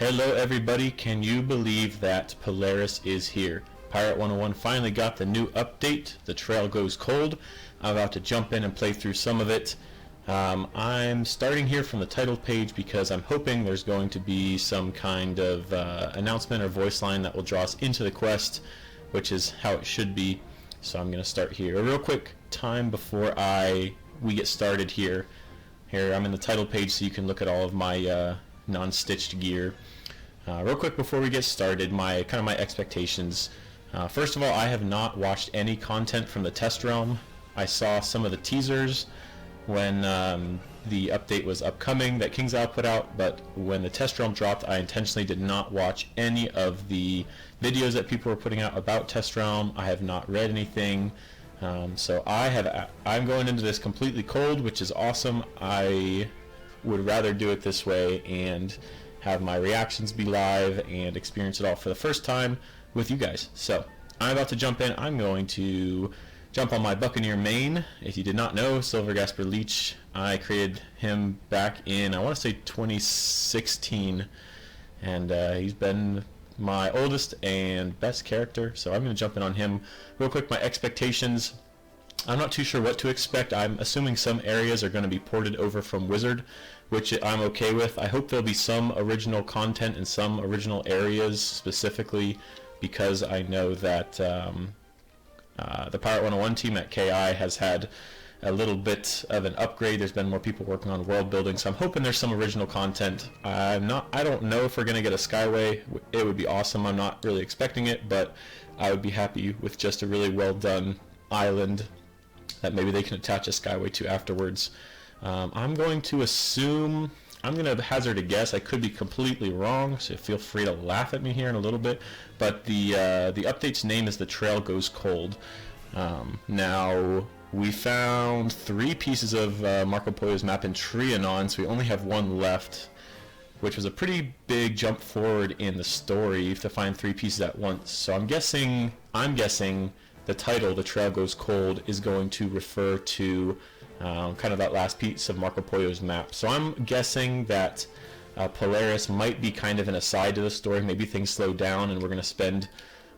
Hello everybody, can you believe that Polaris is here? Pirate101 finally got the new update, The Trail Goes Cold. I'm about to jump in and play through some of it. I'm starting here from the title page because I'm hoping there's going to be some kind of announcement or voice line that will draw us into the quest, which is how it should be. So I'm going to start here. A real quick time before we get started here. Here I'm in the title page so you can look at all of my non-stitched gear. Real quick before we get started, my expectations. First of all, I have not watched any content from the test realm. I saw some of the teasers when the update was upcoming that KingsIsle put out, but when the test realm dropped, I intentionally did not watch any of the videos that people were putting out about test realm. I have not read anything, so I'm going into this completely cold, which is awesome. I would rather do it this way and have my reactions be live and experience it all for the first time with you guys. So I'm about to jump in. I'm going to jump on my Buccaneer main. If you did not know, Silver Gasper Leech, I created him back in, I want to say 2016, and he's been my oldest and best character, so I'm going to jump in on him. Real quick, my expectations. I'm not too sure what to expect. I'm assuming some areas are going to be ported over from Wizard, which I'm okay with. I hope there'll be some original content in some original areas specifically, because I know that the Pirate101 team at KI has had a little bit of an upgrade. There's been more people working on world building, so I'm hoping there's some original content. I don't know if we're going to get a Skyway. It would be awesome. I'm not really expecting it, but I would be happy with just a really well done island that maybe they can attach a Skyway to afterwards. I'm going to assume, I'm going to hazard a guess, I could be completely wrong, so feel free to laugh at me here in a little bit, but the update's name is The Trail Goes Cold. Now, we found 3 pieces of Marco Polo's map in Trianon, so we only have 1 left, which was a pretty big jump forward in the story to find 3 pieces at once. So I'm guessing the title, The Trail Goes Cold, is going to refer to kind of that last piece of Marco Polo's map. So I'm guessing that Polaris might be kind of an aside to the story. Maybe things slow down and we're going to spend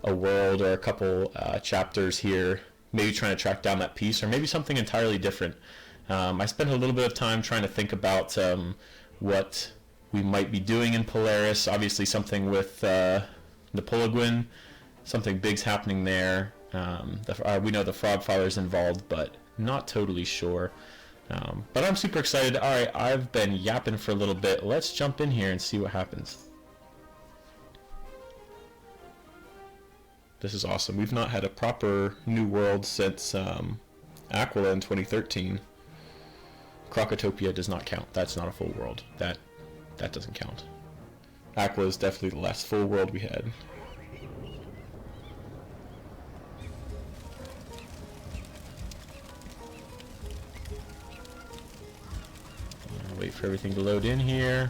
a world or a couple chapters here maybe trying to track down that piece, or maybe something entirely different. I spent a little bit of time trying to think about what we might be doing in Polaris. Obviously something with the Polygwyn, something big's happening there. We know the Frogfather's involved, but not totally sure. But I'm super excited. Alright, I've been yapping for a little bit. Let's jump in here and see what happens. This is awesome. We've not had a proper new world since Aquila in 2013. Crocotopia does not count. That's not a full world. That doesn't count. Aquila is definitely the last full world we had. Wait for everything to load in here.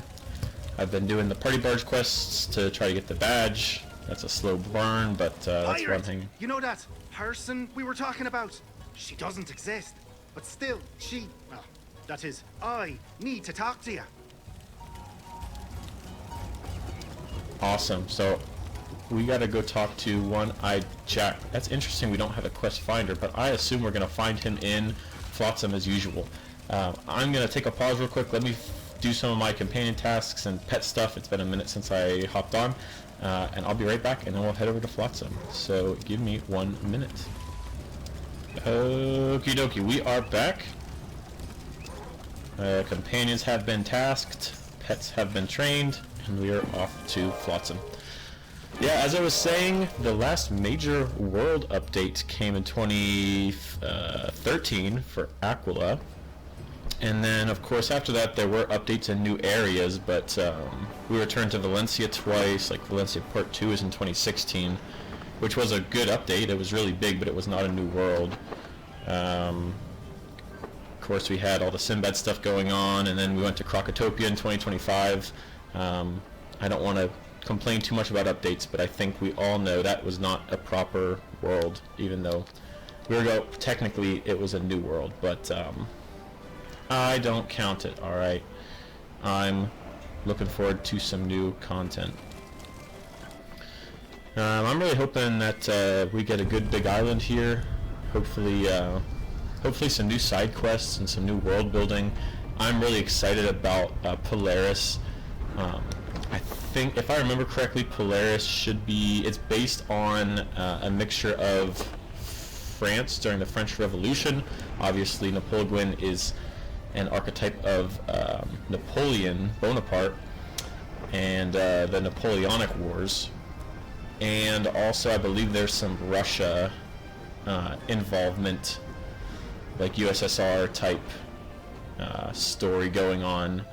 I've been doing the party barge quests to try to get the badge. That's a slow burn, but that's one thing. You know that person we were talking about? She doesn't exist, but still, well, that is, I need to talk to you. Awesome. So we gotta go talk to One-Eyed Jack. That's interesting. We don't have a quest finder, but I assume we're gonna find him in Flotsam as usual. I'm going to take a pause real quick. Let me do some of my companion tasks and pet stuff. It's been a minute since I hopped on, and I'll be right back, and then we'll head over to Flotsam. So give me 1 minute. Okie dokie, we are back. Companions have been tasked, pets have been trained, and we are off to Flotsam. Yeah, as I was saying, the last major world update came in 2013 for Aquila. And then, of course, after that, there were updates in new areas, but we returned to Valencia twice. Like, Valencia Port 2 is in 2016, which was a good update. It was really big, but it was not a new world. Of course, we had all the Sinbad stuff going on, and then we went to Crocotopia in 2025. I don't want to complain too much about updates, but I think we all know that was not a proper world, even though technically it was a new world, but I don't count it, alright? I'm looking forward to some new content. I'm really hoping that we get a good big island here. Hopefully, hopefully some new side quests and some new world building. I'm really excited about Polaris. I think, if I remember correctly, Polaris should be, it's based on a mixture of France during the French Revolution. Obviously, Napoleon is an archetype of Napoleon Bonaparte and the Napoleonic Wars. And also, I believe there's some Russia involvement, like USSR type story going on,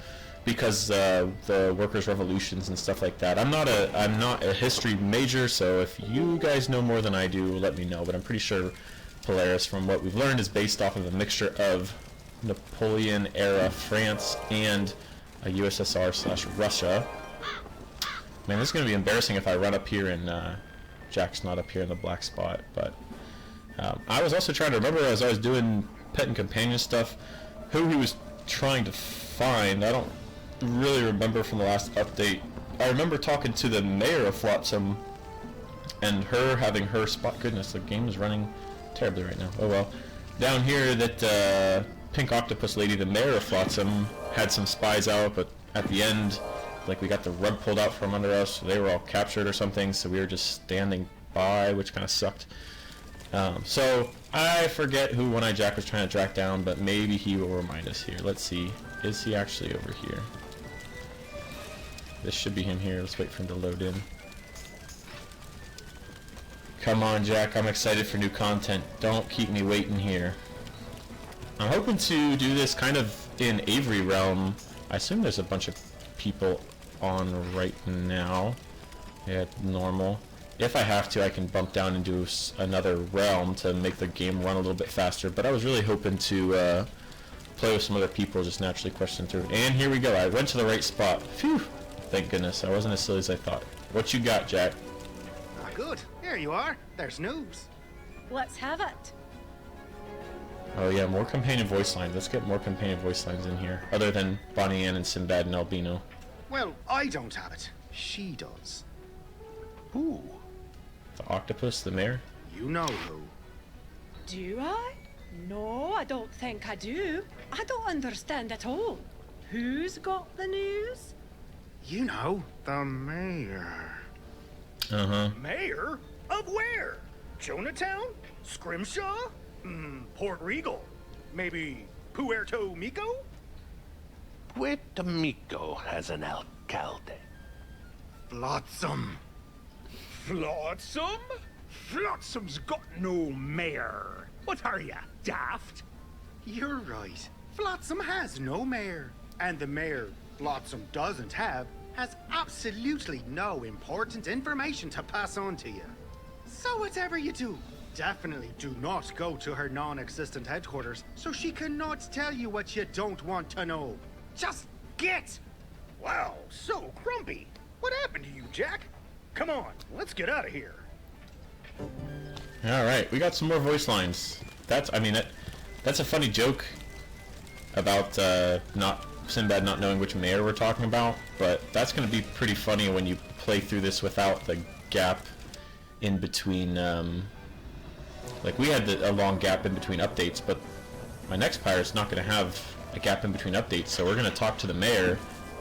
because the workers' revolutions and stuff like that. I'm not a history major, so if you guys know more than I do, let me know. But I'm pretty sure Polaris, from what we've learned, is based off of a mixture of Napoleon era France and a USSR/Russia. Man, this is going to be embarrassing if I run up here and Jack's not up here in the black spot. But I was also trying to remember, as I was doing pet and companion stuff, who he was trying to find. I don't really remember from the last update. I remember talking to the mayor of Flotsam and her having her spot. Goodness, the game is running terribly right now. Oh well. Down here, that pink octopus lady, the mayor of Flotsam, had some spies out, but at the end, like, we got the rug pulled out from under us. They were all captured or something, so we were just standing by, which kind of sucked. So I forget who One-Eyed Jack was trying to track down, but maybe he will remind us here. Let's see. Is he actually over here? This should be him here. Let's wait for him to load in. Come on, Jack. I'm excited for new content. Don't keep me waiting here. I'm hoping to do this kind of in Avery Realm. I assume there's a bunch of people on right now. Yeah, normal. If I have to, I can bump down and do another realm to make the game run a little bit faster. But I was really hoping to play with some other people, just naturally question through. And here we go. I went to the right spot. Phew! Thank goodness. I wasn't as silly as I thought. What you got, Jack? Ah, good. Here you are. There's news. Let's have it. Oh yeah, more companion voice lines. Let's get more companion voice lines in here, other than Bonnie Ann and Sinbad and Albino. Well, I don't have it. She does. Who? The octopus, the mayor? You know who. Do I? No, I don't think I do. I don't understand at all. Who's got the news? You know, the mayor. Uh-huh. Mayor? Of where? Jonatown? Scrimshaw? Port Regal? Maybe Puerto Rico? Puerto Rico has an alcalde. Flotsam. Flotsam? Flotsam's got no mayor. What are ya, daft? You're right. Flotsam has no mayor. And the mayor Flotsam doesn't have has absolutely no important information to pass on to you. So whatever you do, definitely do not go to her non-existent headquarters, so she cannot tell you what you don't want to know. Just get! Wow, so grumpy. What happened to you, Jack? Come on, let's get out of here. Alright, we got some more voice lines. That's a funny joke about Sinbad not knowing which mayor we're talking about, but that's going to be pretty funny when you play through this without the gap in between. Like, we had a long gap in between updates, but my next pirate's not going to have a gap in between updates, so we're going to talk to the mayor.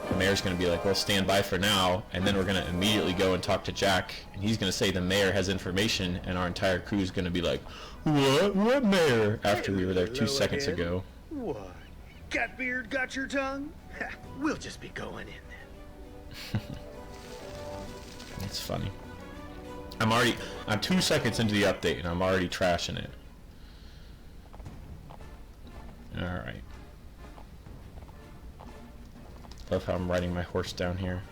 The mayor's going to be like, well, stand by for now, and then we're going to immediately go and talk to Jack, and he's going to say the mayor has information, and our entire crew's going to be like, what mayor? After we were there 2 seconds ago. What? Catbeard got your tongue? Ha, we'll just be going in then. It's funny. I'm 2 seconds into the update, and I'm already trashing it. Alright. Love how I'm riding my horse down here.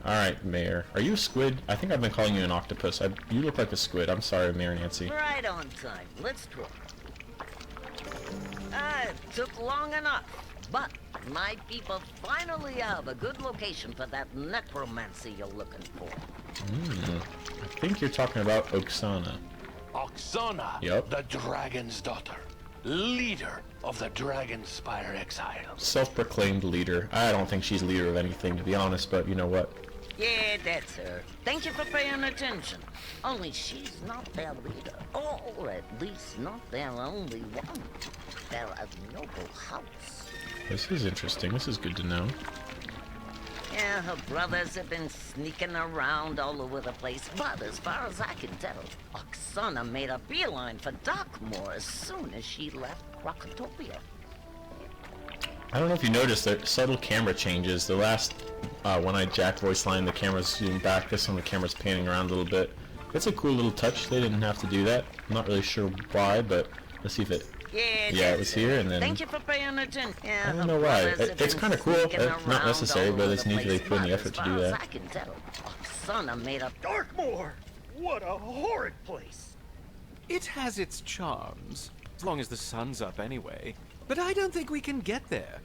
Alright, Mayor. Are you a squid? I think I've been calling you an octopus. You look like a squid. I'm sorry, Mayor Nancy. Right on time. Let's talk. It took long enough, but my people finally have a good location for that necromancy you're looking for. I think you're talking about Oksana. Oksana, Yep. the dragon's daughter. leader of the Dragonspire Exiles. Self-proclaimed leader. I don't think she's leader of anything, to be honest, but you know what? Yeah, that's her. Thank you for paying attention. Only she's not their leader, or at least not their only one. They're a noble house. This is interesting. This is good to know. Yeah, her brothers have been sneaking around all over the place, but as far as I can tell, Oksana made a beeline for Darkmoor as soon as she left Krakatopia. I don't know if you noticed that subtle camera changes. The last one-eyed Jack voice line, the camera's zoomed back. This one, the camera's panning around a little bit. It's a cool little touch. They didn't have to do that. I'm not really sure why, but let's see if it... Yeah, it was here, and then... Thank you for paying attention. Yeah, I don't know why. It's kind of cool. It's not necessary, but it's neat that they put in the effort to do that. I can tell, Oksana made a... Darkmoor! What a horrid place! It has its charms, as long as the sun's up anyway. But I don't think we can get there.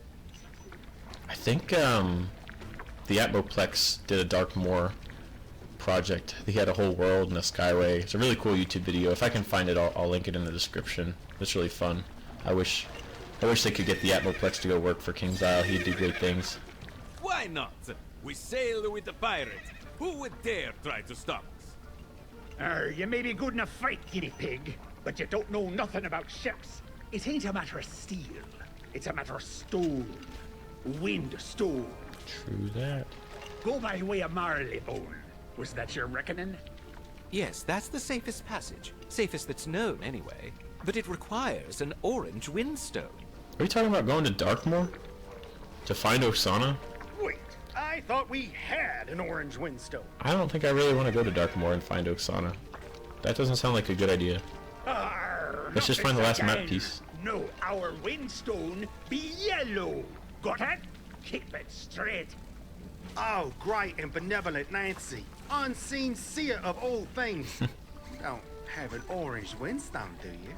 I think the Atmoplex did a Darkmoor project. He had a whole world and a skyway. It's a really cool YouTube video. If I can find it, I'll link it in the description. It's really fun. I wish they could get the Atmoplex to go work for King's Isle. He'd do great things. Why not? We sail with the pirates. Who would dare try to stop us? You may be good in a fight, guinea pig, but you don't know nothing about ships. It ain't a matter of steel. It's a matter of stone. Wind stone. True that. Go by way of Marleybone. Was that your reckoning? Yes, that's the safest passage. Safest that's known, anyway. But it requires an orange windstone. Are you talking about going to Darkmoor? To find Oksana? Wait, I thought we had an orange windstone. I don't think I really want to go to Darkmoor and find Oksana. That doesn't sound like a good idea. Let's just find the last map piece. No, our windstone be yellow. Got it? Keep it straight. Oh, great and benevolent Nancy. Unseen seer of all things. Don't have an orange windstone, do you?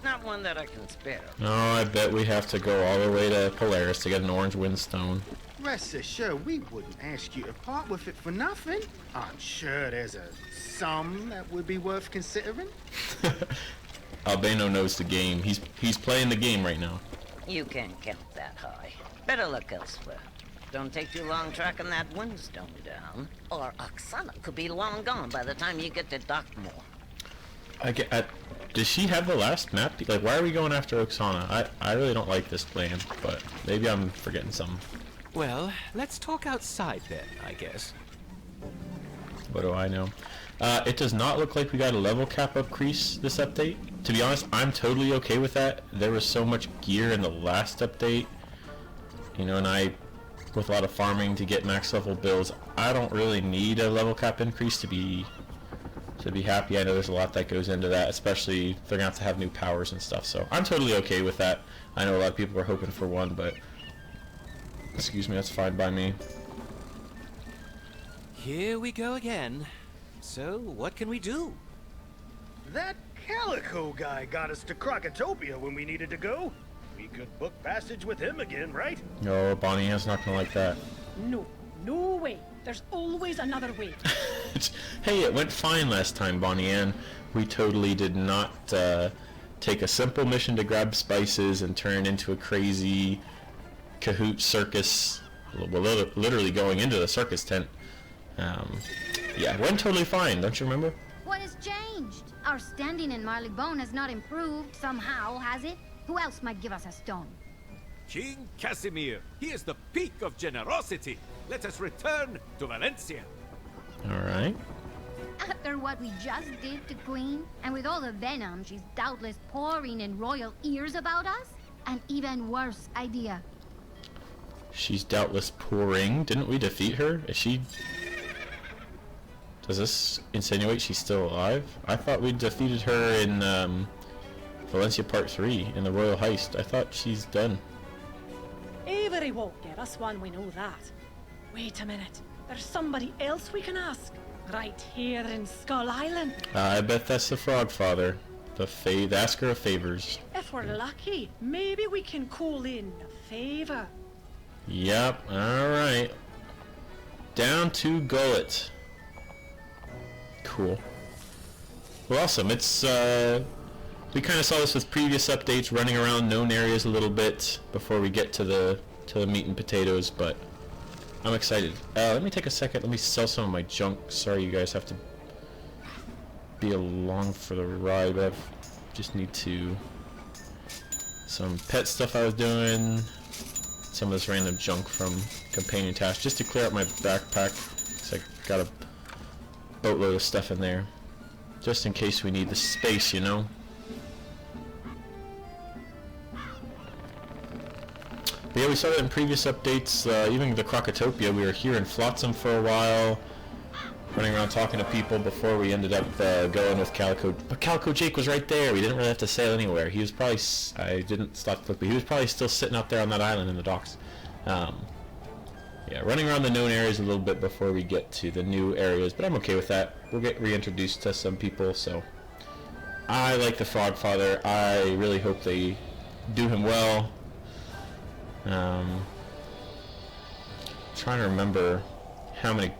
Not one that I can spare. No, I bet we have to go all the way to Polaris to get an orange windstone. Rest assured, we wouldn't ask you to part with it for nothing. I'm sure there's a sum that would be worth considering. Albano knows the game. He's playing the game right now. You can't count that high. Better look elsewhere. Don't take too long tracking that windstone down, or Oksana could be long gone by the time you get to Darkmoor. Does she have the last map? Like, why are we going after Oksana? I really don't like this plan, but maybe I'm forgetting something. Well, let's talk outside then, I guess. What do I know? It does not look like we got a level cap increase this update. To be honest, I'm totally okay with that. There was so much gear in the last update, you know, and with a lot of farming to get max level builds, I don't really need a level cap increase to be happy. I know there's a lot that goes into that, especially if they're gonna have to have new powers and stuff, so I'm totally okay with that. I know a lot of people are hoping for one, but excuse me, that's fine by me. Here we go again. So, what can we do? That Calico guy got us to Krakatopia when we needed to go. We could book passage with him again, right? No, Bonnie Ann's not gonna like that. No, no way. There's always another way. Hey, it went fine last time, Bonnie Ann. We totally did not take a simple mission to grab spices and turn into a crazy Kahoot circus. Well, literally going into the circus tent. Yeah, it went totally fine, don't you remember? What has changed? Our standing in Marleybone has not improved somehow, has it? Who else might give us a stone? King Casimir, he is the peak of generosity. Let us return to Valencia. Alright. After what we just did to Queen, and with all the venom she's doubtless pouring in royal ears about us, an even worse idea. She's doubtless pouring. Didn't we defeat her? Is she... Does this insinuate she's still alive? I thought we defeated her in Valencia Part 3 in the Royal Heist. I thought she's done. Avery won't give us one, we know that. Wait a minute. There's somebody else we can ask. Right here in Skull Island. I bet that's the Frog Father. The asker of favors. If we're lucky, maybe we can call in a favor. Yep, alright. Down to Gullet. Cool. Well, awesome. It's we kind of saw this with previous updates, running around known areas a little bit before we get to the meat and potatoes, but I'm excited. Let me take a second. Let me sell some of my junk. Sorry you guys have to be along for the ride, but I just need to... Some pet stuff I was doing, some of this random junk from companion tasks, just to clear out my backpack, because I got a boatload of stuff in there, just in case we need the space, you know? But yeah, we saw that in previous updates, even the Crocotopia. We were here in Flotsam for a while, running around talking to people before we ended up going with Calico. But Calico Jake was right there. We didn't really have to sail anywhere. He was probably... I didn't stop to look, but he was probably still sitting out there on that island in the docks. Yeah, running around the known areas a little bit before we get to the new areas, but I'm okay with that. We'll get reintroduced to some people, so... I like the Frog Father. I really hope they do him well. Trying to remember how many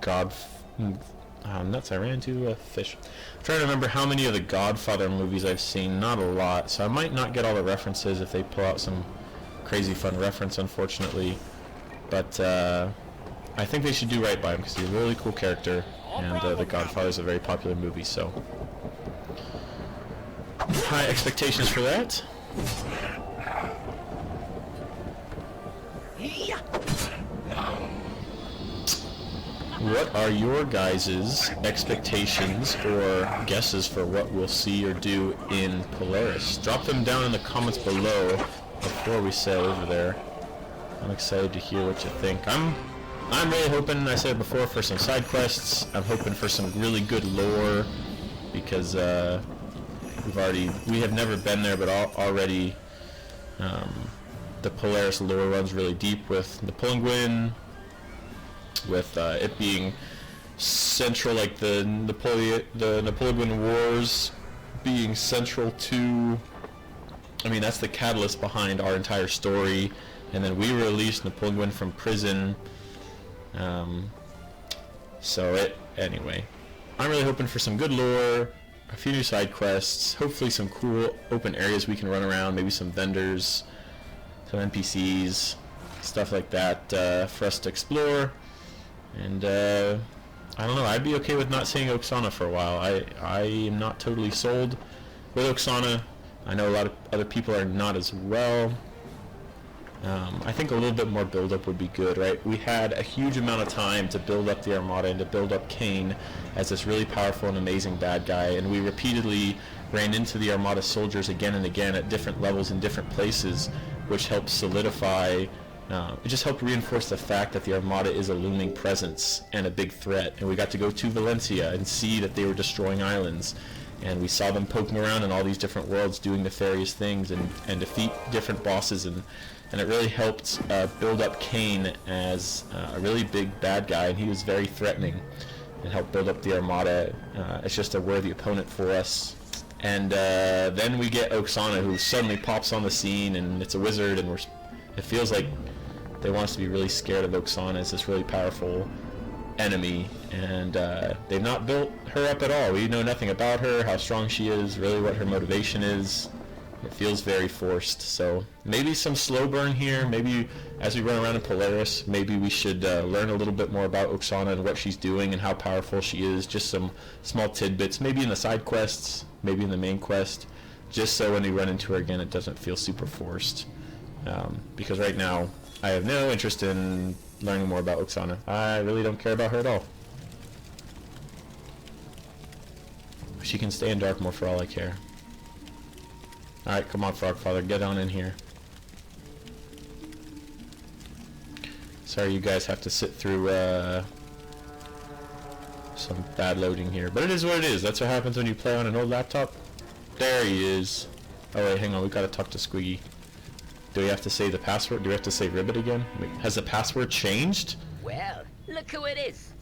nuts, I ran into a fish. I'm trying to remember how many of the Godfather movies I've seen. Not a lot, so I might not get all the references if they pull out some crazy fun reference, unfortunately. But I think they should do right by him because he's a really cool character, and the Godfather is a very popular movie, so high expectations for that. What are your guys' expectations or guesses for what we'll see or do in Polaris? Drop them down in the comments below before we sail over there. I'm excited to hear what you think. I'm really hoping, I said before, for some side quests. I'm hoping for some really good lore because we have never been there, but already the Polaris lore runs really deep with the Napoleon, with it being central, like the Napoleon Wars being central to, I mean, that's the catalyst behind our entire story. And then we released Napoleon from prison. Anyway, I'm really hoping for some good lore, a few new side quests, hopefully some cool open areas we can run around, maybe some vendors, some NPCs, stuff like that for us to explore. And I don't know, I'd be okay with not seeing Oksana for a while. I am not totally sold with Oksana. I know a lot of other people are not as well. I think a little bit more build-up would be good, right? We had a huge amount of time to build up the Armada and to build up Kane as this really powerful and amazing bad guy, and we repeatedly ran into the Armada soldiers again and again at different levels in different places, which helped solidify, it just helped reinforce the fact that the Armada is a looming presence and a big threat. And we got to go to Valencia and see that they were destroying islands, and we saw them poking around in all these different worlds doing nefarious things and defeat different bosses, and it really helped build up Kane as a really big bad guy, and he was very threatening, and helped build up the Armada. It's just a worthy opponent for us. And then we get Oksana, who suddenly pops on the scene, and it's a wizard, and it feels like they want us to be really scared of Oksana as this really powerful enemy, and they've not built her up at all. We know nothing about her, how strong she is, really what her motivation is. It feels very forced, so maybe some slow burn here. Maybe as we run around in Polaris, maybe we should learn a little bit more about Oksana and what she's doing and how powerful she is. Just some small tidbits, maybe in the side quests, maybe in the main quest, just so when we run into her again it doesn't feel super forced. Because right now I have no interest in learning more about Oksana. I really don't care about her at all. She can stay in Darkmoor for all I care. Alright, come on, Frogfather, get on in here. Sorry you guys have to sit through some bad loading here, but it is what it is. That's what happens when you play on an old laptop. There he is. Oh wait, hang on, we gotta talk to Squiggy. Do we have to say the password? Do we have to say Ribbit again? Wait, has the password changed? Well, look who it is.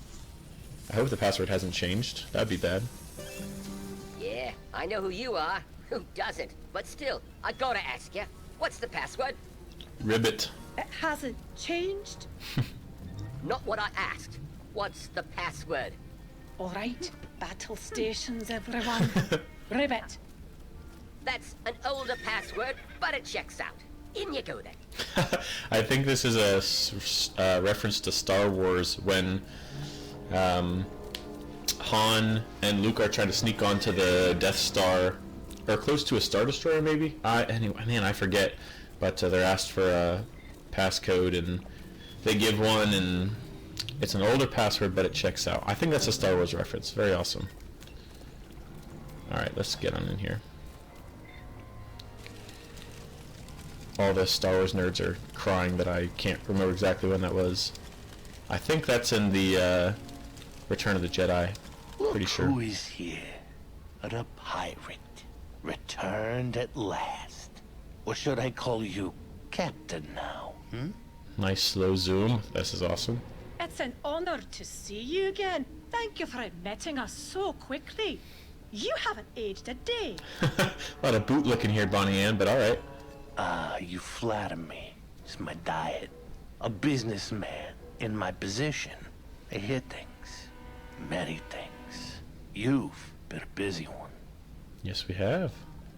I hope the password hasn't changed. That'd be bad. Yeah, I know who you are. Who doesn't? But still, I gotta ask you, what's the password? Ribbit. Has it changed? Not what I asked. What's the password? All right, battle stations, everyone. Ribbit. That's an older password, but it checks out. In you go then. I think this is a reference to Star Wars when Han and Luke are trying to sneak onto the Death Star, or close to a Star Destroyer maybe? Anyway, man, I forget. But they're asked for a passcode and they give one, and it's an older password but it checks out. I think that's a Star Wars reference. Very awesome. Alright, let's get on in here. All the Star Wars nerds are crying that I can't remember exactly when that was. I think that's in the Return of the Jedi. Pretty sure. Who is here? The pirate. Returned at last. Or should I call you Captain now? Nice slow zoom. This is awesome. It's an honor to see you again. Thank you for admitting us so quickly. You haven't aged a day. A lot of bootlicking here, Bonnie Ann, but alright. You flatter me. It's my diet. A businessman in my position. I hear things. Many things. You've been a busy one. Yes, we have.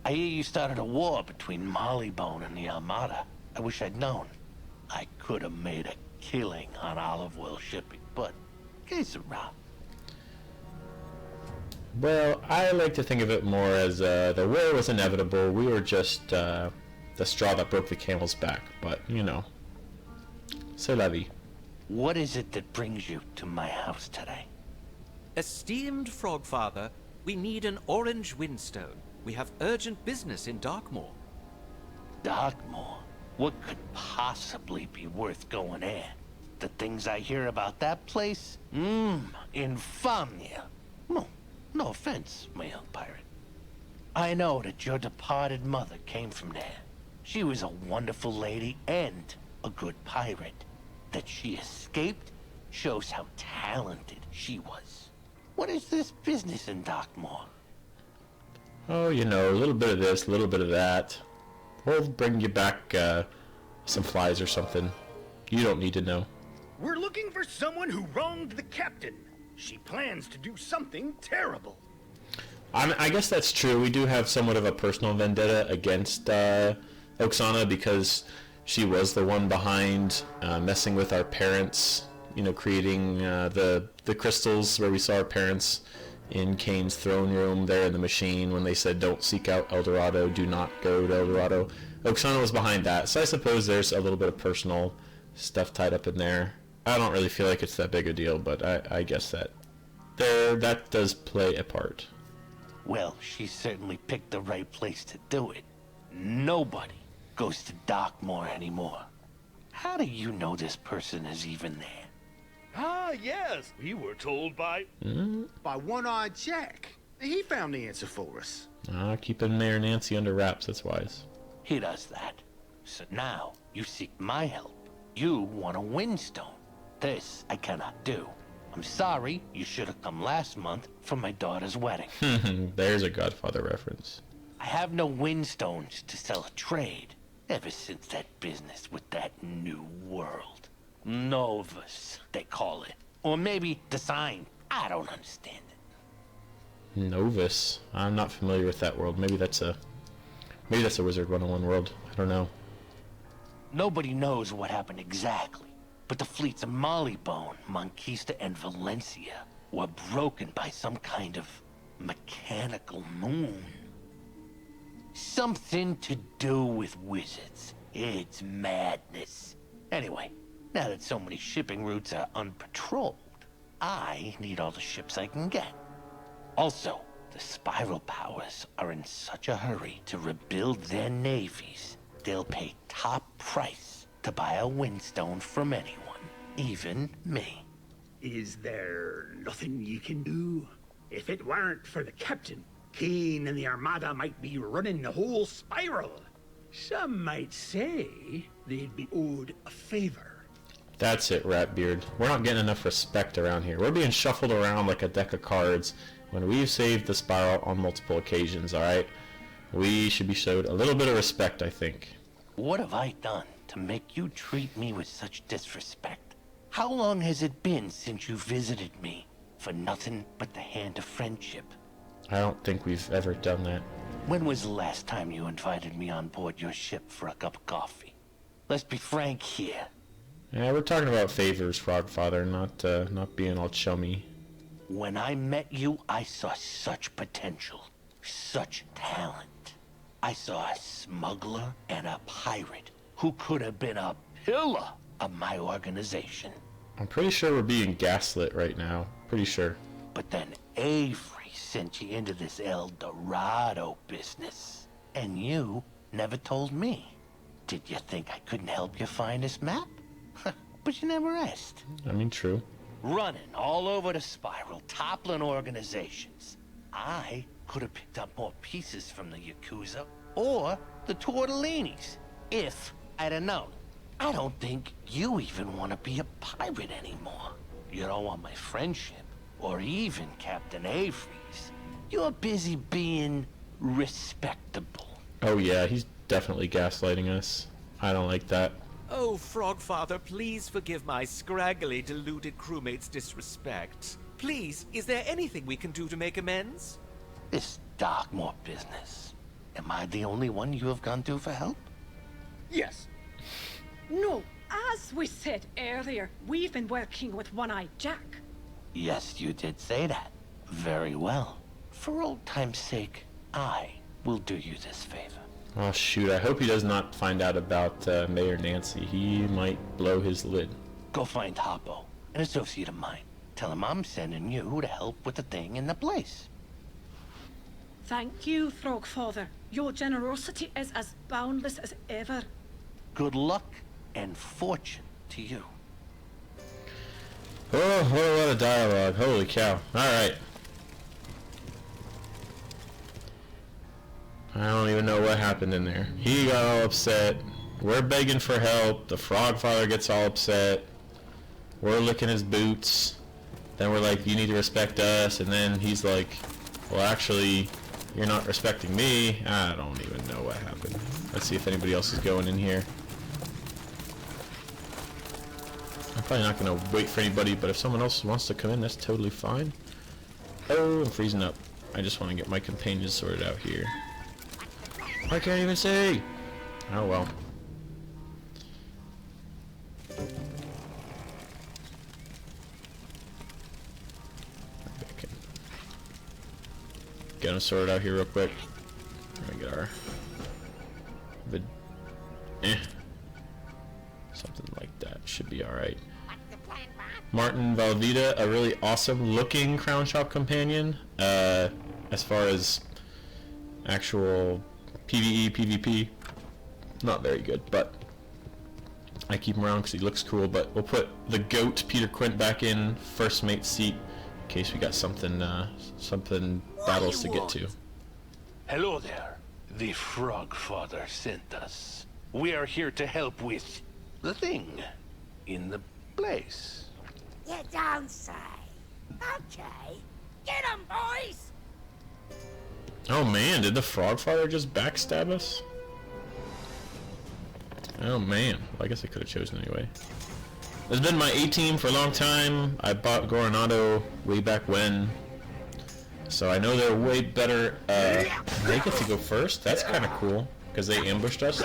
I hear you started a war between Marleybone and the Armada. I wish I'd known. I could have made a killing on olive oil shipping, but que sera. Well, I like to think of it more as the war was inevitable. We were just the straw that broke the camel's back. But, you know, c'est la vie. What is it that brings you to my house today? Esteemed Frogfather, we need an orange windstone. We have urgent business in Darkmoor. Darkmoor? What could possibly be worth going there? The things I hear about that place? Infamia. No offense, my young pirate. I know that your departed mother came from there. She was a wonderful lady and a good pirate. That she escaped shows how talented she was. What is this business in Darkmoor? Oh, you know, a little bit of this, a little bit of that. We'll bring you back some flies or something. You don't need to know. We're looking for someone who wronged the captain. She plans to do something terrible. I guess that's true. We do have somewhat of a personal vendetta against Oksana because she was the one behind messing with our parents, you know, creating the crystals where we saw our parents in Kane's throne room there in the machine when they said don't seek out El Dorado, do not go to El Dorado. Oksana was behind that, so I suppose there's a little bit of personal stuff tied up in there. I don't really feel like it's that big a deal, but I guess that does play a part. Well, she certainly picked the right place to do it. Nobody goes to Darkmoor anymore. How do you know this person is even there? Ah, yes. We were told by One-Eyed Jack. He found the answer for us. Keeping Mayor Nancy under wraps, that's wise. He does that. So now, you seek my help. You want a windstone. This I cannot do. I'm sorry, you should have come last month for my daughter's wedding. There's a Godfather reference. I have no windstones to sell a trade. Ever since that business with that new world. Novus, they call it. Or maybe design. I don't understand it. Novus? I'm not familiar with that world. Maybe that's a Wizard 101 world. I don't know. Nobody knows what happened exactly. But the fleets of Marleybone, Monquista, and Valencia were broken by some kind of mechanical moon. Something to do with wizards. It's madness. Anyway, now that so many shipping routes are unpatrolled, I need all the ships I can get. Also, the Spiral Powers are in such a hurry to rebuild their navies, they'll pay top price to buy a windstone from anyone, even me. Is there nothing you can do? If it weren't for the captain, Kane and the Armada might be running the whole spiral. Some might say they'd be owed a favor. That's it, Ratbeard. We're not getting enough respect around here. We're being shuffled around like a deck of cards when we've saved the Spiral on multiple occasions, alright? We should be showed a little bit of respect, I think. What have I done to make you treat me with such disrespect? How long has it been since you visited me for nothing but the hand of friendship? I don't think we've ever done that. When was the last time you invited me on board your ship for a cup of coffee? Let's be frank here. Yeah, we're talking about favors, Frogfather, not being all chummy. When I met you, I saw such potential, such talent. I saw a smuggler and a pirate who could have been a pillar of my organization. I'm pretty sure we're being gaslit right now. Pretty sure. But then Avery sent you into this El Dorado business. And you never told me. Did you think I couldn't help you find this map? But you never asked. I mean, true. Running all over the spiral, toppling organizations. I could have picked up more pieces from the Yakuza or the Tortellinis if I'd have known. I don't think you even want to be a pirate anymore. You don't want my friendship or even Captain Avery's. You're busy being respectable. Oh yeah, he's definitely gaslighting us. I don't like that. Oh, Frogfather, please forgive my scraggly, deluded crewmate's disrespect. Please, is there anything we can do to make amends? This Darkmoor business. Am I the only one you have gone to for help? Yes. No, as we said earlier, we've been working with One-Eyed Jack. Yes, you did say that. Very well. For old time's sake, I will do you this favor. Oh shoot, I hope he does not find out about Mayor Nancy. He might blow his lid. Go find Hoppo, an associate of mine. Tell him I'm sending you to help with the thing in the place. Thank you, Frogfather. Your generosity is as boundless as ever. Good luck and fortune to you. Oh, what a lot of dialogue. Holy cow. Alright. I don't even know what happened in there. He got all upset. We're begging for help. The Frogfather gets all upset. We're licking his boots. Then we're like, you need to respect us. And then he's like, well, actually, you're not respecting me. I don't even know what happened. Let's see if anybody else is going in here. I'm probably not going to wait for anybody, but if someone else wants to come in, that's totally fine. Oh, I'm freezing up. I just want to get my companions sorted out here. I can't even see! Oh well. Get them sorted out here real quick. We're gonna get our... Something like that should be alright. Martin Valvita, a really awesome looking Crown Shop companion. As far as actual PvE, PvP, not very good, but I keep him around because he looks cool. But we'll put the GOAT Peter Quint back in first mate seat in case we got something battles to get to. Hello there. The Frogfather sent us. We are here to help with the thing in the place. You don't say. Okay. Get 'em, boys! Oh man, did the Frogfather just backstab us? Oh man, well, I guess I could have chosen anyway. This has been my A-team for a long time. I bought Goronado way back when. So I know they're way better. They get to go first? That's kind of cool. Because they ambushed us?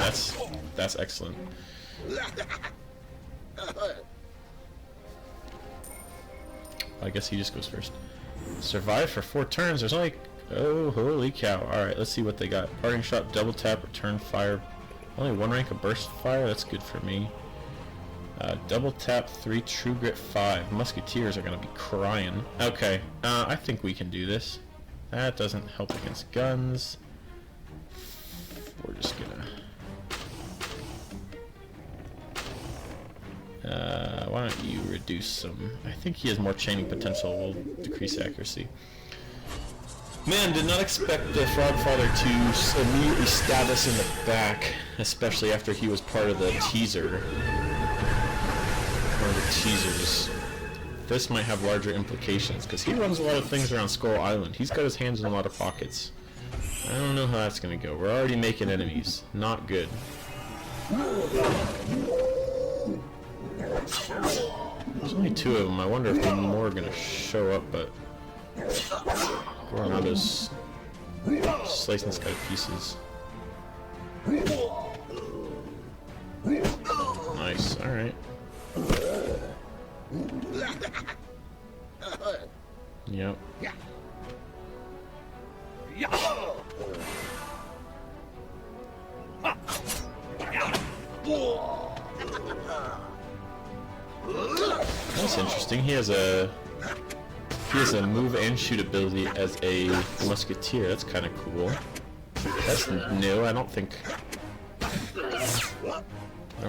That's excellent. I guess he just goes first. Survive for 4 turns. There's only... Oh, holy cow. Alright, let's see what they got. Parting shot, double tap, return fire. Only 1 rank of burst fire? That's good for me. Double tap, 3 true grit, 5. Musketeers are gonna be crying. Okay, I think we can do this. That doesn't help against guns. We're just gonna... why don't you reduce some... I think he has more chaining potential. We'll decrease accuracy. Man, did not expect the Frogfather to immediately stab us in the back, especially after he was part of the teaser. One of the teasers. This might have larger implications, because he runs a lot of things around Skull Island. He's got his hands in a lot of pockets. I don't know how that's going to go. We're already making enemies. Not good. There's only 2 of them. I wonder if more are going to show up, but... Coronado's Slicing this guy to pieces. Nice, alright. Yep. That's interesting. He has a move and shoot ability as a musketeer. That's kind of cool. That's new. I don't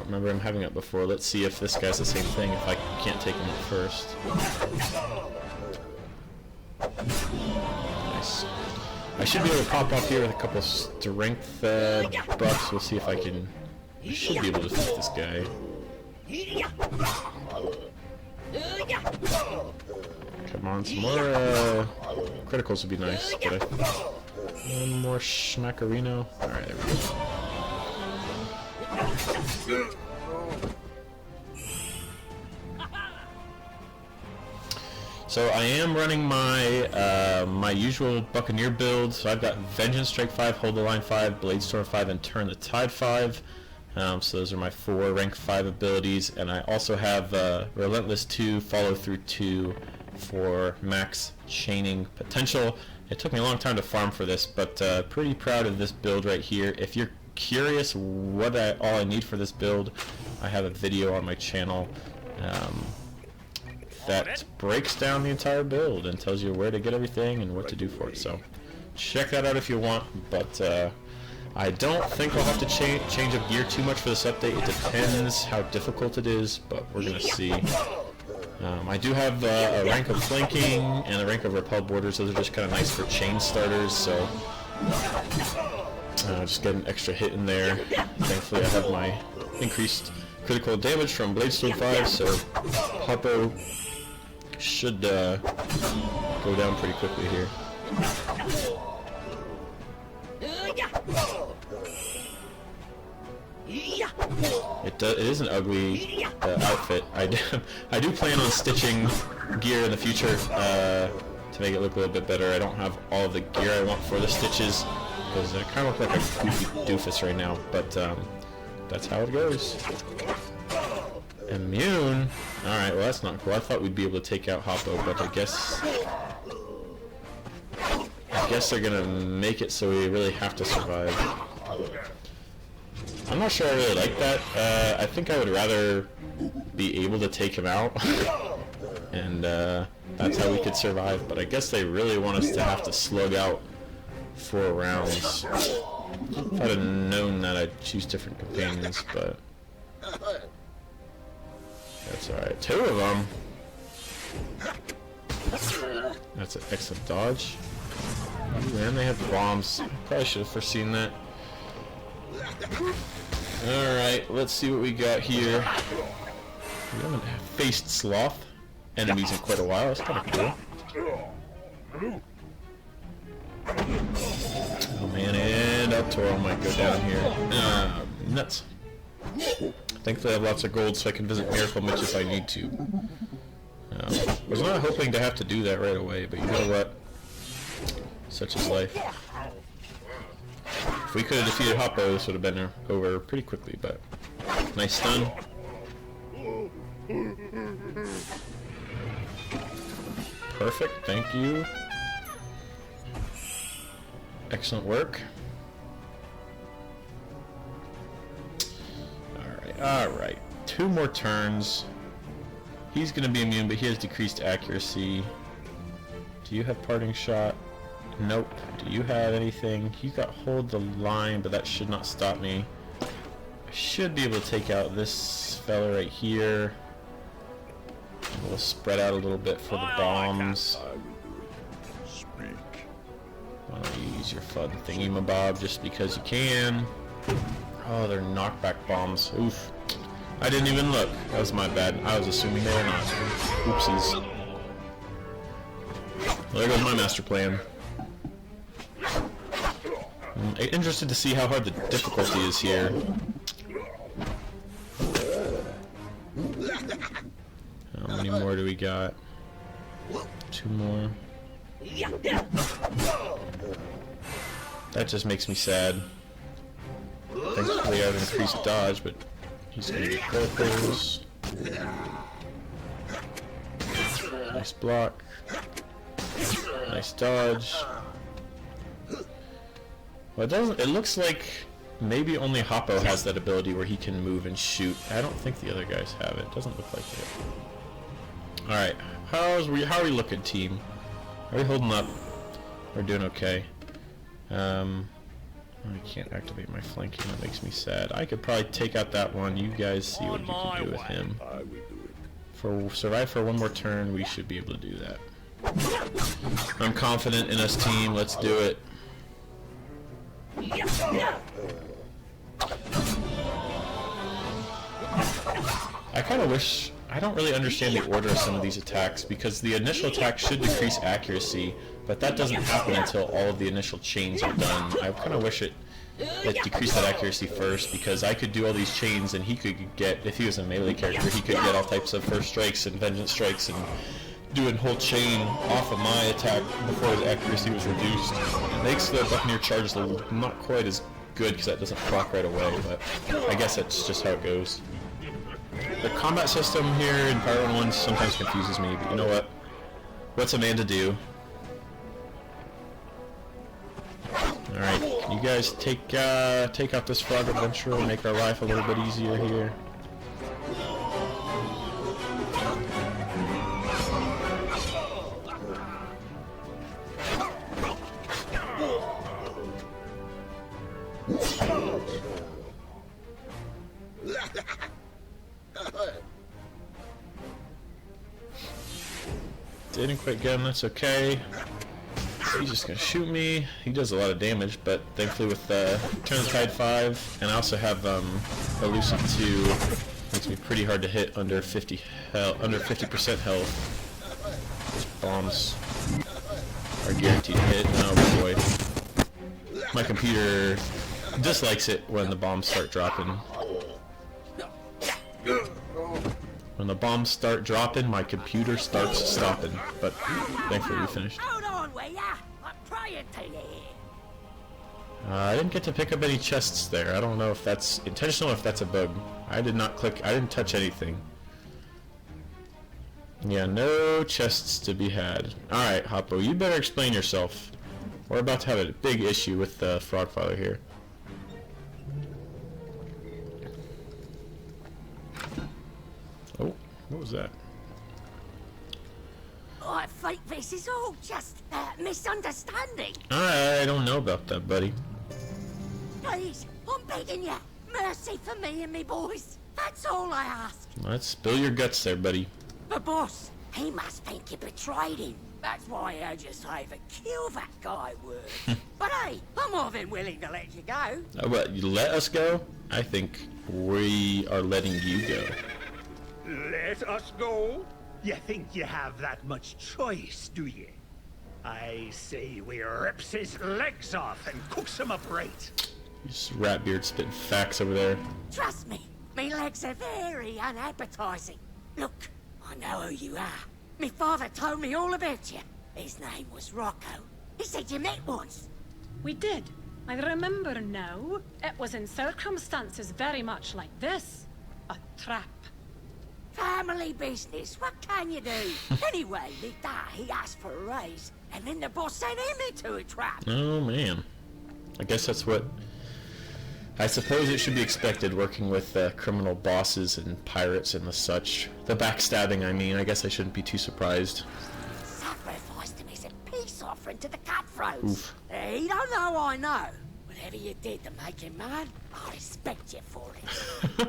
remember him having it before. Let's see if this guy's the same thing. If I can't take him out first. Nice. I should be able to pop off here with a couple strength buffs. We'll see if I can. I should be able to defeat this guy. Come on, some more criticals would be nice, but one more schmackerino. Alright, there we go. So I am running my my usual Buccaneer build. So I've got Vengeance Strike 5, Hold the Line 5, Blade Storm 5, and Turn the Tide 5. So those are my 4 rank 5 abilities, and I also have Relentless 2, Follow Through 2 for max chaining potential. It took me a long time to farm for this, but pretty proud of this build right here. If you're curious what all I need for this build, I have a video on my channel that breaks down the entire build and tells you where to get everything and what to do for it. So check that out if you want, but I don't think I'll have to change up gear too much for this update. It depends how difficult it is, but we're going to see. I do have a rank of flanking and a rank of repel borders. Those are just kind of nice for chain starters, so just get an extra hit in there. Thankfully I have my increased critical damage from Blade Storm 5, so Hoppo should go down pretty quickly here. It is an ugly outfit. I do plan on stitching gear in the future to make it look a little bit better. I don't have all of the gear I want for the stitches because I kind of look like a goofy doofus right now, but that's how it goes. Immune? Alright, well that's not cool. I thought we'd be able to take out Hoppo, but I guess they're gonna make it so we really have to survive. I'm not sure I really like that. I think I would rather be able to take him out, and that's how we could survive, but I guess they really want us to have to slug out 4 rounds. If I'd have known that, I'd choose different companions, but that's alright. 2 of them? That's an excellent dodge. Ooh, and they have bombs. Probably should have foreseen that. Alright, let's see what we got here. We haven't faced sloth enemies in quite a while. That's kind of cool. Oh man, and El Toro might go down here. Nuts. Thankfully I have lots of gold so I can visit Miracle Mitch if I need to. I was not hoping to have to do that right away, but you know what? Such is life. If we could have defeated Hoppo, this would have been over pretty quickly, but nice stun. Perfect, thank you. Excellent work. Alright. 2 more turns. He's going to be immune, but he has decreased accuracy. Do you have parting shot? Nope. Do you have anything? You got hold the line, but that should not stop me. I should be able to take out this fella right here. We'll spread out a little bit for the bombs. Why don't you use your fun thingy-mabob just because you can. Oh, they're knockback bombs. Oof. I didn't even look. That was my bad. I was assuming they were not. Oopsies. Well, there goes my master plan. I'm interested to see how hard the difficulty is here. How many more do we got? 2 more. That just makes me sad. Thankfully I have increased dodge, but he's gonna get purples. Nice block. Nice dodge. Well, it looks like maybe only Hoppo has that ability where he can move and shoot. I don't think the other guys have it. Doesn't look like it. Alright, how are we looking, team? Are we holding up? We're doing okay. I can't activate my flanking, that makes me sad. I could probably take out that one. You guys see what you can do with him. For survive for one more turn, we should be able to do that. I'm confident in us, team. Let's do it. I kind of wish... I don't really understand the order of some of these attacks, because the initial attack should decrease accuracy, but that doesn't happen until all of the initial chains are done. I kind of wish it decreased that accuracy first, because I could do all these chains and he could get, if he was a melee character, he could get all types of first strikes and vengeance strikes and do a whole chain off of my attack before his accuracy was reduced. It makes the Buccaneer charges not quite as good because that doesn't proc right away, but I guess that's just how it goes. The combat system here in Pirate101 sometimes confuses me, but you know what? What's a man to do? Alright, can you guys take out this frog adventurer and make our life a little bit easier here? Didn't quite get him, that's okay. He's just gonna shoot me. He does a lot of damage, but thankfully with Turn the Tide 5, and I also have Elusive 2, makes me pretty hard to hit under 50% health. Those bombs are guaranteed to hit. Oh boy. My computer dislikes it when the bombs start dropping. When the bombs start dropping, my computer starts stopping. But thankfully we finished. Hold on, will ya? I'm praying to you. I didn't get to pick up any chests there. I don't know if that's intentional or if that's a bug. I did not click. I didn't touch anything. Yeah, no chests to be had. Alright, Hoppo, you better explain yourself. We're about to have a big issue with the Frogfather here. Oh, what was that? I think this is all just a misunderstanding. I don't know about that, buddy. Please, I'm begging you. Mercy for me and me boys. That's all I ask. Let's spill your guts there, buddy. The boss, he must think you betrayed him. That's why I heard you say to kill that guy word. But hey, I'm more than willing to let you go. What, you let us go? I think we are letting you go. Let us go? You think you have that much choice, do you? I say we rips his legs off and cooks him up right. Just Ratbeard spitting facts over there. Trust me, me legs are very unappetizing. Look, I know who you are. Me father told me all about you. His name was Rocco. He said you met once. We did. I remember now. It was in circumstances very much like this. A trap. Family business, what can you do? Anyway, the day he asked for a raise, and then the boss sent him into a trap. Oh man. I guess that's what... I suppose it should be expected working with criminal bosses and pirates and the such. The backstabbing, I mean. I guess I shouldn't be too surprised. Sacrificed him as a peace offering to the cutthroats. Oof. He don't know I know. Whatever you did to make him mad, I respect you for it.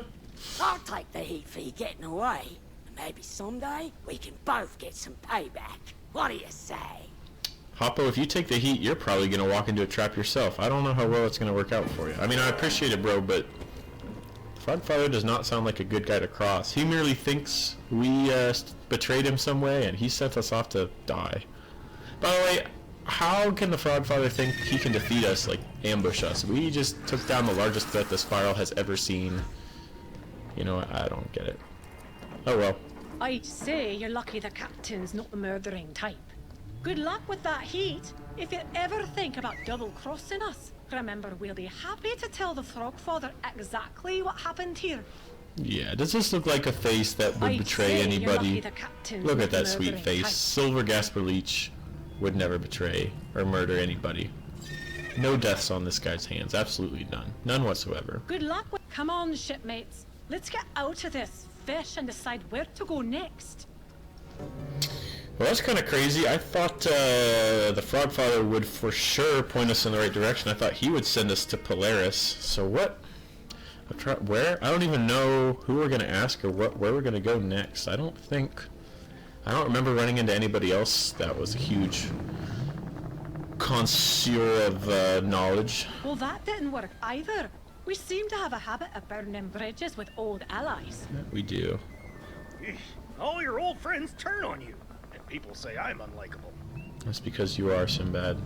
I'll take the heat for you getting away. And maybe someday we can both get some payback. What do you say? Hoppo, if you take the heat, you're probably going to walk into a trap yourself. I don't know how well it's going to work out for you. I mean, I appreciate it, bro, but Frogfather does not sound like a good guy to cross. He merely thinks we betrayed him some way, and he sent us off to die. By the way, how can the Frogfather think he can defeat us, like ambush us? We just took down the largest threat the Spiral has ever seen. You know what? I don't get it. Oh well. I'd say you're lucky the captain's not the murdering type. Good luck with that heat. If you ever think about double-crossing us, remember we'll be happy to tell the Frogfather exactly what happened here. Yeah, does this look like a face that would I'd betray say you're anybody? lucky the captain's Look at that sweet murdering face. type. Silver Gasper Leech would never betray or murder anybody. No deaths on this guy's hands. Absolutely none. None whatsoever. Good luck with... Come on, shipmates. Let's get out of this fish and decide where to go next. Well, that's kind of crazy. I thought the Frogfather would for sure point us in the right direction. I thought he would send us to Polaris. So what? Where? I don't even know who we're going to ask or where we're going to go next. I don't remember running into anybody else that was a huge connoisseur of knowledge. Well, that didn't work either. We seem to have a habit of burning bridges with old allies. Yeah, we do. All your old friends turn on you, and people say I'm unlikable. That's because you are Sinbad.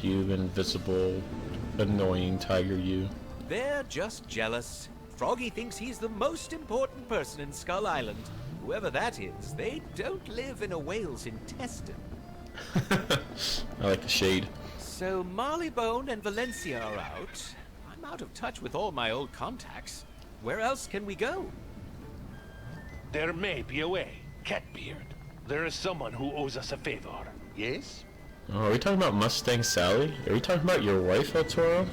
You invisible, annoying tiger you. They're just jealous. Froggy thinks he's the most important person in Skull Island. Whoever that is, they don't live in a whale's intestine. I like the shade. So Marleybone and Valencia are out. I'm out of touch with all my old contacts. Where else can we go? There may be a way, Catbeard. There is someone who owes us a favor, yes? Oh, are we talking about Mustang Sally? Are we talking about your wife, El Toro?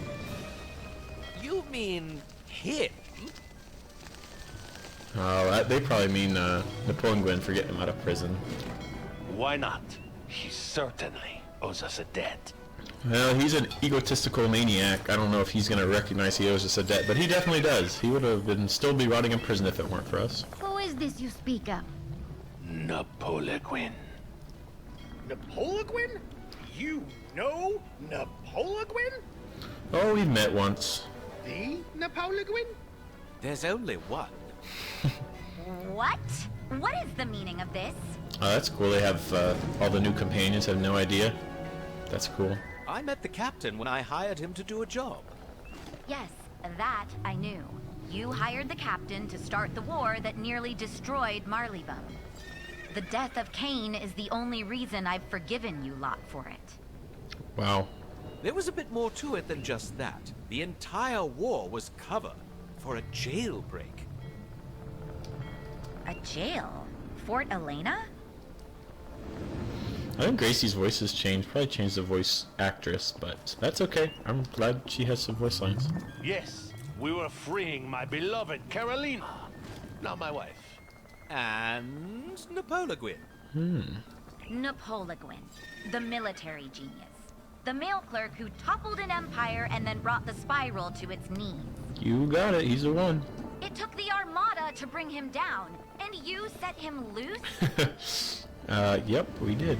You mean him? Oh, they probably mean Napoleon Gwyn for getting him out of prison. Why not? He certainly owes us a debt. Well, he's an egotistical maniac. I don't know if he's going to recognize he owes us a debt, but he definitely does. He would have still be rotting in prison if it weren't for us. Who is this you speak of? Napoleon Gwyn. Napoleon? You know Napoleon? Oh, we've met once. The Napoleon? There's only one. What? What is the meaning of this? Oh, that's cool. They have all the new companions have no idea. That's cool. I met the captain when I hired him to do a job. Yes, that I knew. You hired the captain to start the war that nearly destroyed Marleybone. The death of Cain is the only reason I've forgiven you lot for it. Wow. There was a bit more to it than just that. The entire war was cover for a jailbreak. A jail? Fort Elena? I think Gracie's voice has changed. Probably changed the voice actress, but that's okay. I'm glad she has some voice lines. Yes, we were freeing my beloved Carolina, not my wife. And Napoleon. Napoleon, the military genius. The mail clerk who toppled an empire and then brought the spiral to its knees. You got it. He's the one. It took the Armada to bring him down, and you set him loose? Yep, we did.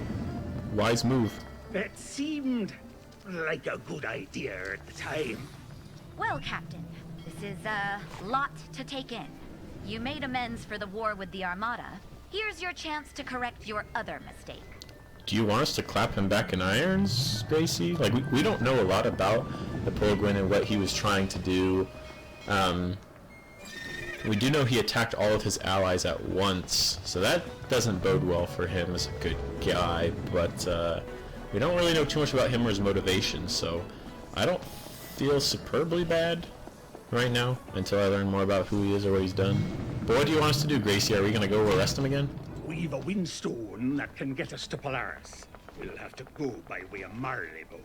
Wise move. That seemed like a good idea at the time. Well, Captain, this is a lot to take in. You made amends for the war with the Armada. Here's your chance to correct your other mistake. Do you want us to clap him back in irons, Gracie? Like, we don't know a lot about Napoleon and what he was trying to do. We do know he attacked all of his allies at once, so that doesn't bode well for him as a good guy, but we don't really know too much about him or his motivations, so I don't feel superbly bad right now until I learn more about who he is or what he's done. But what do you want us to do, Gracie? Are we going to go arrest him again? We've a windstone that can get us to Polaris. We'll have to go by way of Marleybone.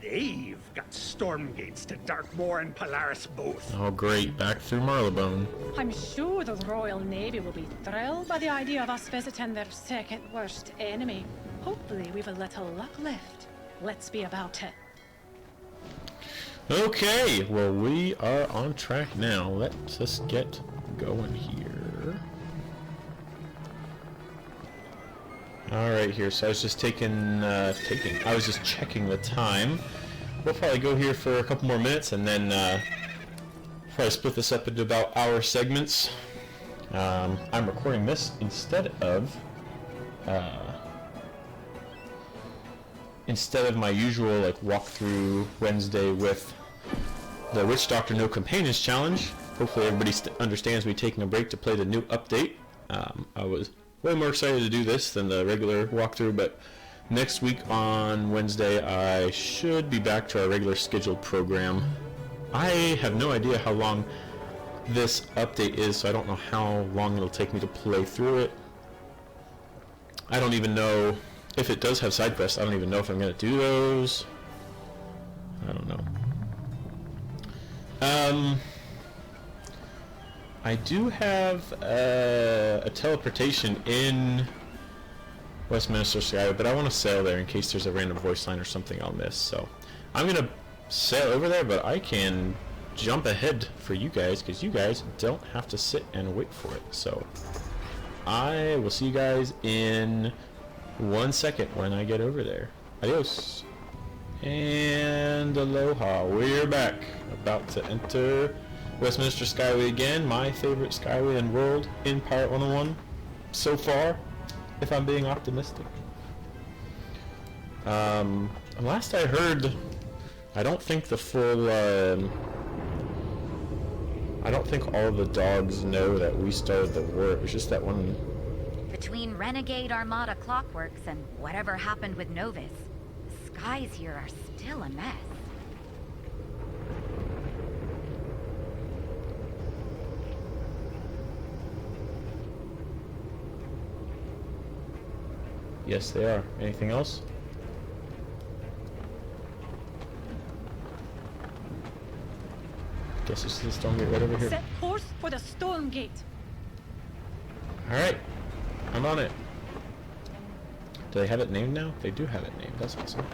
They've got storm gates to Darkmoor and Polaris both. Oh great, back through Marleybone. I'm sure the Royal Navy will be thrilled by the idea of us visiting their second worst enemy. Hopefully we've a little luck left. Let's be about it. Okay, well we are on track now. Let's just get going here. Alright here, so I was just I was just checking the time. We'll probably go here for a couple more minutes and then probably split this up into about hour segments. I'm recording this instead of my usual like walkthrough Wednesday with the Witch Doctor No Companions challenge. Hopefully everybody understands me taking a break to play the new update. I was way more excited to do this than the regular walkthrough, but Next week on Wednesday, I should be back to our regular scheduled program. I have no idea how long this update is, so I don't know how long it'll take me to play through it. I don't even know if it does have side quests. I don't even know if I'm going to do those. I don't know. I do have a teleportation in Westminster Skyway, but I want to sail there in case there's a random voice line or something I'll miss. So I'm going to sail over there, but I can jump ahead for you guys because you guys don't have to sit and wait for it. So I will see you guys in 1 second when I get over there. Adios. And aloha. We're back. About to enter Westminster Skyway again. My favorite skyway in the world in Pirate 101 so far, if I'm being optimistic. Last I heard, I don't think the full, I don't think all the dogs know that we started the war. It was just that one. Between Renegade Armada Clockworks and whatever happened with Novus, the skies here are still a mess. Yes, they are. Anything else? Guess this is the storm gate right over here. Set course for the storm gate. Alright. I'm on it. Do they have it named now? They do have it named. That's awesome.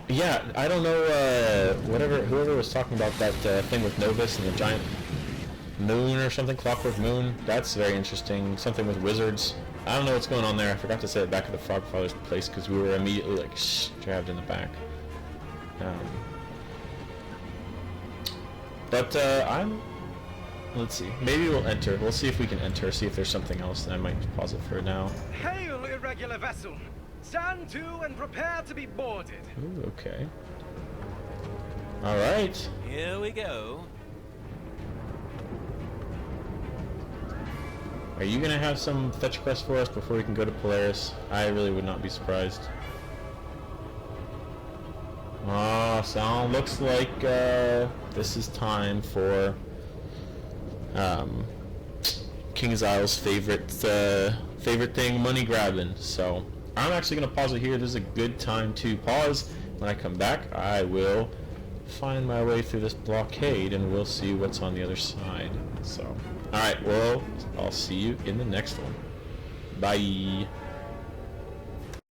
Yeah, I don't know, whoever was talking about that thing with Novus and the giant moon or something, clockwork moon. That's very interesting. Something with wizards. I don't know what's going on there. I forgot to say it back at the Frogfather's place because we were immediately like jabbed in the back. Let's see. Maybe we'll enter. We'll see if we can enter. See if there's something else. I might pause it for now. Hail, irregular vessel! Stand to and prepare to be boarded. Ooh, okay. All right. Here we go. Are you gonna have some fetch quest for us before we can go to Polaris? I really would not be surprised. So looks like this is time for King Zyle's favorite thing, money grabbing. So I'm actually gonna pause it here. This is a good time to pause. When I come back, I will find my way through this blockade and we'll see what's on the other side. So, alright, well, I'll see you in the next one. Bye.